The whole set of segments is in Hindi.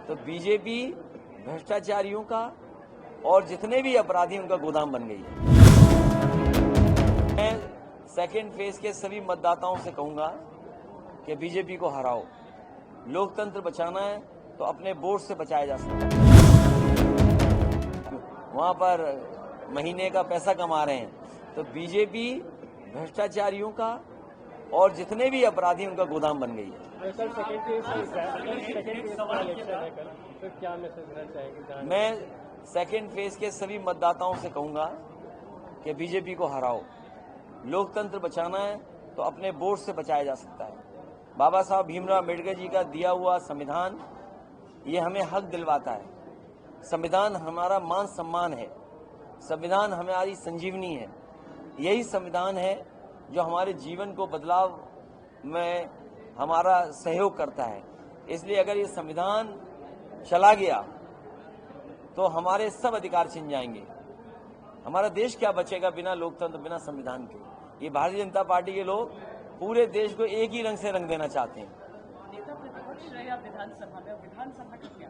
तो बीजेपी भ्रष्टाचारियों का और जितने भी अपराधी उनका गोदाम बन गई है। मैं सेकेंड फेज के सभी मतदाताओं से कहूंगा कि बीजेपी को हराओ। लोकतंत्र बचाना है तो अपने वोट से बचाया जा सकता है। वहां पर महीने का पैसा कमा रहे हैं तो बीजेपी भ्रष्टाचारियों का और जितने भी अपराधी उनका गोदाम बन गई है। मैं सेकेंड फेज के सभी मतदाताओं से कहूंगा कि बीजेपी को हराओ। लोकतंत्र बचाना है तो अपने वोट से बचाया जा सकता है। बाबा साहब भीमराव अम्बेडकर जी का दिया हुआ संविधान ये हमें हक दिलवाता है। संविधान हमारा मान सम्मान है, संविधान हमारी संजीवनी है। यही संविधान है जो हमारे जीवन को बदलाव में हमारा सहयोग करता है। इसलिए अगर ये संविधान चला गया तो हमारे सब अधिकार छिन जाएंगे। हमारा देश क्या बचेगा बिना लोकतंत्र, बिना संविधान के। ये भारतीय जनता पार्टी के लोग पूरे देश को एक ही रंग से रंग देना चाहते हैं। नेता प्रतिपक्ष रहे आप विधानसभा में, विधानसभा का क्या?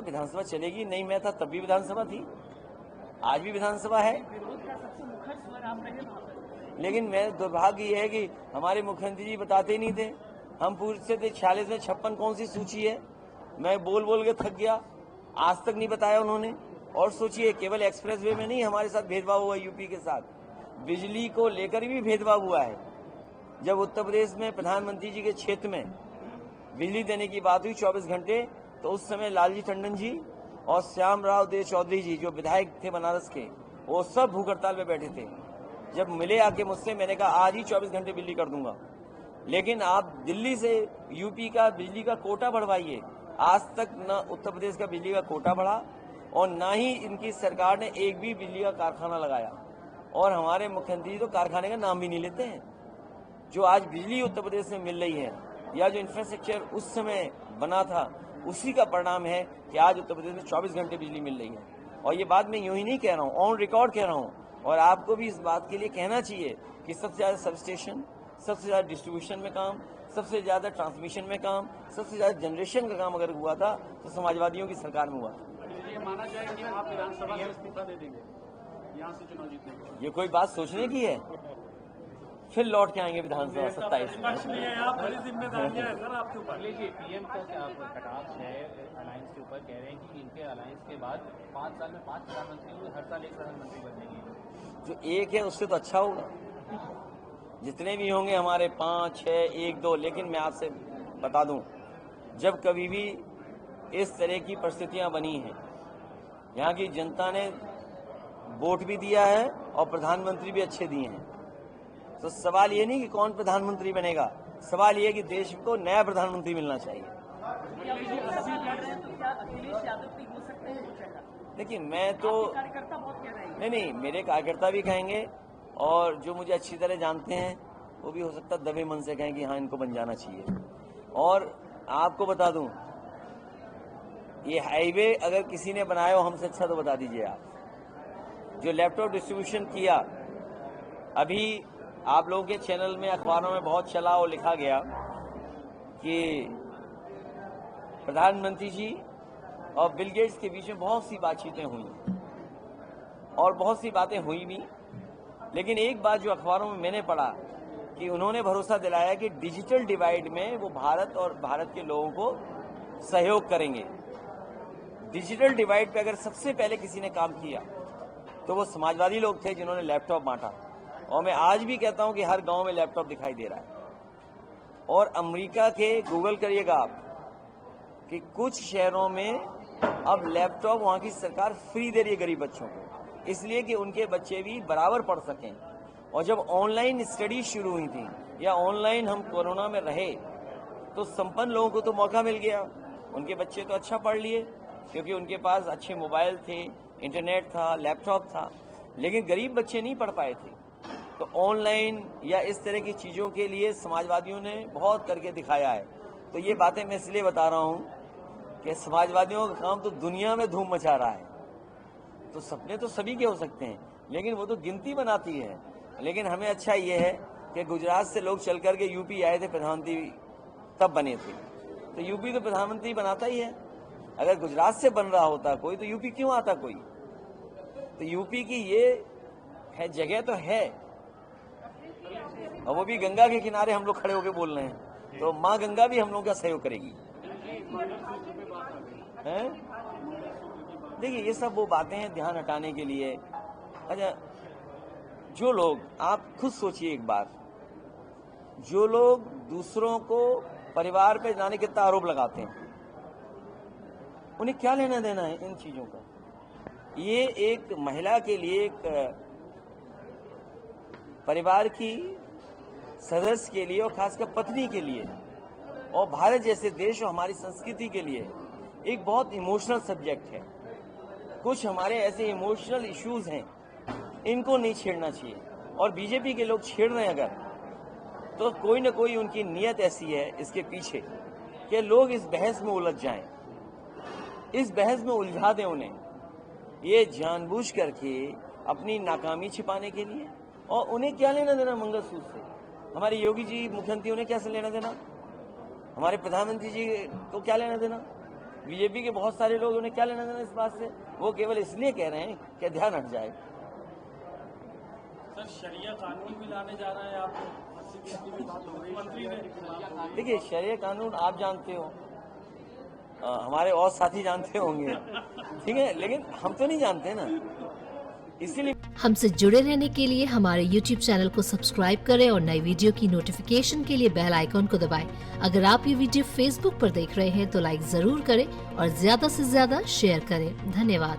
विधानसभा चलेगी नहीं। मैं था तब भी विधानसभा थी, आज भी विधानसभा है। विरोध का सबसे मुखर स्वर आप रहे वहां पर। लेकिन मैं दुर्भाग्य ये है कि हमारे मुख्यमंत्री जी बताते ही नहीं थे। हम पूछते थे 46 में 56 कौन सी सूची है। मैं बोल बोल के थक गया, आज तक नहीं बताया उन्होंने। और सोचिए, केवल एक्सप्रेस वे में नहीं हमारे साथ भेदभाव हुआ, यूपी के साथ बिजली को लेकर भी भेदभाव हुआ है। जब उत्तर प्रदेश में प्रधानमंत्री जी के क्षेत्र में बिजली देने की बात हुई 24 घंटे, तो उस समय लालजी टंडन जी और श्याम राव देव चौधरी जी जो विधायक थे बनारस के, वो सब भूख हड़ताल में बैठे थे। जब मिले आके मुझसे, मैंने कहा आज ही 24 घंटे बिजली कर दूंगा। लेकिन आप दिल्ली से यूपी का बिजली का कोटा बढ़वाइए, आज तक न उत्तर प्रदेश का बिजली का कोटा बढ़ा और न ही इनकी सरकार ने एक भी बिजली का कारखाना लगाया। और हमारे मुख्यमंत्री तो कारखाने का नाम भी नहीं लेते हैं। जो आज बिजली उत्तर प्रदेश में मिल रही है या जो इंफ्रास्ट्रक्चर उस समय बना था, उसी का परिणाम है कि आज उत्तर प्रदेश में 24 घंटे बिजली मिल रही है। और ये बात मैं यूं ही नहीं कह रहा हूँ, ऑन रिकॉर्ड कह रहा हूँ। और आपको भी इस बात के लिए कहना चाहिए कि सबसे ज्यादा सब स्टेशन, सबसे ज्यादा डिस्ट्रीब्यूशन में काम, सबसे ज्यादा ट्रांसमिशन में काम, सबसे ज्यादा जनरेशन का काम अगर हुआ था तो समाजवादियों की सरकार में हुआ। ये माना जाए कि आप विधानसभा से इस्तीफा दे देंगे यहाँ से चुनाव जीतने के? ये कोई बात सोचने की है? फिर लौट के आएंगे विधानसभा 27 में। बड़ी जिम्मेदारियां है सर आपके ऊपर। देखिए, पीएम का कटाक्ष है अलायंस के ऊपर। कह रहे हैं कि इनके अलायंस के बाद 5 साल में 5 प्रधानमंत्री होंगे, हर साल एक प्रधानमंत्री बनेंगे। जो एक है उससे तो अच्छा होगा। जितने भी होंगे हमारे 5, 6, 1, 2। लेकिन मैं आपसे बता दूं, जब कभी भी इस तरह की परिस्थितियां बनी हैं, यहाँ की जनता ने वोट भी दिया है और प्रधानमंत्री भी अच्छे दिए हैं। तो सवाल ये नहीं कि कौन प्रधानमंत्री बनेगा, सवाल ये कि देश को नया प्रधानमंत्री मिलना चाहिए। देखिए, मैं तो कार्यकर्ता बहुत कह रहे हैं। नहीं, मेरे कार्यकर्ता भी कहेंगे और जो मुझे अच्छी तरह जानते हैं वो भी हो सकता है दबे मन से कहें कि हाँ इनको बन जाना चाहिए। और आपको बता दूं, ये हाईवे अगर किसी ने बनाया हो हमसे अच्छा तो बता दीजिए आप। जो लैपटॉप डिस्ट्रीब्यूशन किया, अभी आप लोगों के चैनल में, अखबारों में बहुत चला और लिखा गया कि प्रधानमंत्री जी और बिल गेट्स के बीच में बहुत सी बातचीतें हुई और बहुत सी बातें हुई भी। लेकिन एक बात जो अखबारों में मैंने पढ़ा कि उन्होंने भरोसा दिलाया कि डिजिटल डिवाइड में वो भारत और भारत के लोगों को सहयोग करेंगे। डिजिटल डिवाइड पे अगर सबसे पहले किसी ने काम किया तो वो समाजवादी लोग थे जिन्होंने लैपटॉप बांटा। और मैं आज भी कहता हूं कि हर गांव में लैपटॉप दिखाई दे रहा है। और अमेरिका के गूगल करिएगा आप कि कुछ शहरों में अब लैपटॉप वहां की सरकार फ्री दे रही है गरीब बच्चों को, इसलिए कि उनके बच्चे भी बराबर पढ़ सकें। और जब ऑनलाइन स्टडी शुरू हुई थी या ऑनलाइन हम कोरोना में रहे तो संपन्न लोगों को तो मौका मिल गया, उनके बच्चे तो अच्छा पढ़ लिए क्योंकि उनके पास अच्छे मोबाइल थे, इंटरनेट था, लैपटॉप था। लेकिन गरीब बच्चे नहीं पढ़ पाए थे। तो ऑनलाइन या इस तरह की चीज़ों के लिए समाजवादियों ने बहुत करके दिखाया है। तो ये बातें मैं इसलिए बता रहा हूँ कि समाजवादियों का काम तो दुनिया में धूम मचा रहा है। तो सपने तो सभी के हो सकते हैं, लेकिन वो तो गिनती बनाती है। लेकिन हमें अच्छा ये है कि गुजरात से लोग चल करके यूपी आए थे, प्रधानमंत्री तब बने थे। तो यूपी तो प्रधानमंत्री बनाता ही है। अगर गुजरात से बन रहा होता कोई तो यूपी क्यों आता कोई? तो यूपी की ये है जगह तो है, और वो भी गंगा के किनारे हम लोग खड़े होकर बोल रहे हैं, तो माँ गंगा भी हम लोगों का सहयोग करेगी। हैं? देखिए ये सब वो बातें हैं ध्यान हटाने के लिए। अच्छा, जो लोग, आप खुद सोचिए एक बार, जो लोग दूसरों को परिवार पे जाने कितना आरोप लगाते हैं, उन्हें क्या लेना देना है इन चीजों का? ये एक महिला के लिए, एक परिवार की सदस्य के लिए और खासकर पत्नी के लिए और भारत जैसे देश और हमारी संस्कृति के लिए एक बहुत इमोशनल सब्जेक्ट है। कुछ हमारे ऐसे इमोशनल इश्यूज हैं, इनको नहीं छेड़ना चाहिए, और बीजेपी के लोग छेड़ रहे हैं अगर, तो कोई ना कोई उनकी नीयत ऐसी है इसके पीछे कि लोग इस बहस में उलझ जाएं, इस बहस में उलझा दें उन्हें, ये जानबूझ करके अपनी नाकामी छिपाने के लिए। और उन्हें क्या लेना देना मंगलसूत्र से? हमारे योगी जी मुख्यमंत्री, उन्हें क्या से लेना देना? हमारे प्रधानमंत्री जी को क्या लेना देना? बीजेपी के बहुत सारे लोग, उन्हें क्या लेना देना इस बात से? वो केवल इसलिए कह रहे हैं कि ध्यान हट जाए। सर, शरिया कानून भी लाने जा रहे हैं आप, मंत्री ने। देखिए शरिया कानून आप जानते हो, हमारे और साथी जानते होंगे, ठीक है, लेकिन हम तो नहीं जानते ना, इसीलिए। हमसे जुड़े रहने के लिए हमारे YouTube चैनल को सब्सक्राइब करें और नई वीडियो की नोटिफिकेशन के लिए बेल आइकॉन को दबाएं। अगर आप ये वीडियो Facebook पर देख रहे हैं तो लाइक जरूर करें और ज्यादा से ज्यादा शेयर करें। धन्यवाद।